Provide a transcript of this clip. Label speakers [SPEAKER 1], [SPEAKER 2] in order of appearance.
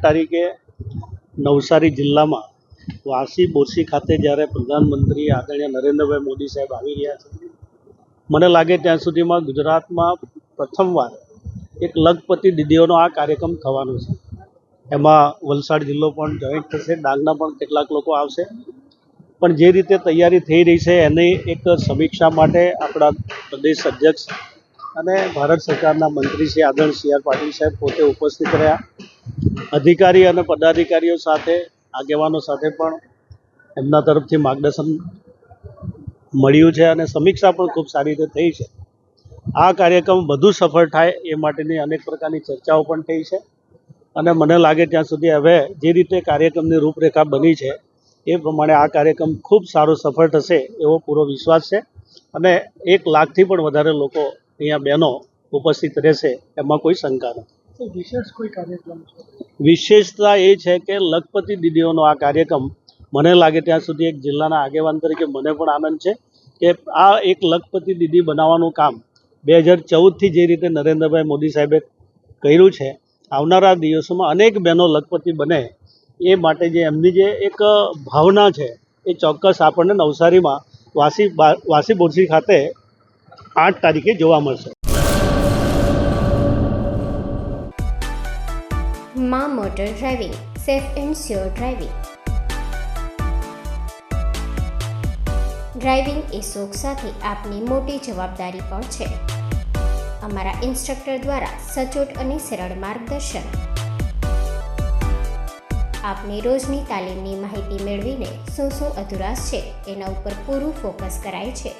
[SPEAKER 1] તારીખે નવસારી જિલ્લામાં વાસી બોરસી ખાતે જ્યારે પ્રધાનમંત્રી આદરણીય નરેન્દ્રભાઈ મોદી સાહેબ આવી રહ્યા છે, મને લાગે ત્યાં સુધીમાં ગુજરાતમાં પ્રથમવાર એક લખપતિ દીદીઓનો આ કાર્યક્રમ થવાનો છે. એમાં વલસાડ જિલ્લો પણ જોઈન્ટ થશે, ડાંગના પણ કેટલાક લોકો આવશે. પણ જે રીતે તૈયારી થઈ રહી છે એની એક સમીક્ષા માટે આપણા પ્રદેશ અધ્યક્ષ અને ભારત સરકારના મંત્રી શ્રી આદરણીય સી આર પાટીલ સાહેબ પોતે ઉપસ્થિત રહ્યા. અધિકારી અને પદાધિકારીઓ સાથે, આગેવાનો સાથે પણ એમના તરફથી માર્ગદર્શન મળ્યું છે અને સમીક્ષા પણ ખૂબ સારી રીતે થઈ છે. આ કાર્યક્રમ વધુ સફળ થાય એ માટેની અનેક પ્રકારની ચર્ચાઓ પણ થઈ છે અને મને લાગે ત્યાં સુધી હવે જે રીતે કાર્યક્રમની રૂપરેખા બની છે એ પ્રમાણે આ કાર્યક્રમ ખૂબ સારો સફળ થશે એવો પૂરો વિશ્વાસ છે અને 1 લાખથી પણ વધારે લોકો અહીંયા બહેનો ઉપસ્થિત રહેશે એમાં કોઈ શંકા નથી.
[SPEAKER 2] વિશેષ કોઈ કાર્યક્રમ છે?
[SPEAKER 1] વિશેષતા એ છે કે લખપતિ દીદીઓનો આ કાર્યક્રમ મને લાગે ત્યાં સુધી એક જિલ્લાના આગેવાન તરીકે મને પણ આનંદ છે કે આ એક લખપતિ દીદી બનાવવાનું કામ 2014થી જે રીતે નરેન્દ્રભાઈ મોદી સાહેબે કર્યું છે, આવનારા દિવસોમાં અનેક બહેનો લખપતિ બને એ માટે જે એમની જે એક ભાવના છે એ ચોક્કસ આપણને નવસારીમાં વાસી બોરસી ખાતે 8 તારીખે જોવા મળશે.
[SPEAKER 3] માં motor driving, safe and sure driving. Driving એ શોખ સાથે આપની મોટી જવાબદારી પણ છે. અમારા ઇન્સ્ટ્રક્ટર દ્વારા સચોટ અને સરળ માર્ગદર્શન. આપની રોજની તાલીમની માહિતી મેળવીને શું અધુરાશ છે એના ઉપર પૂરું ફોકસ કરાય છે.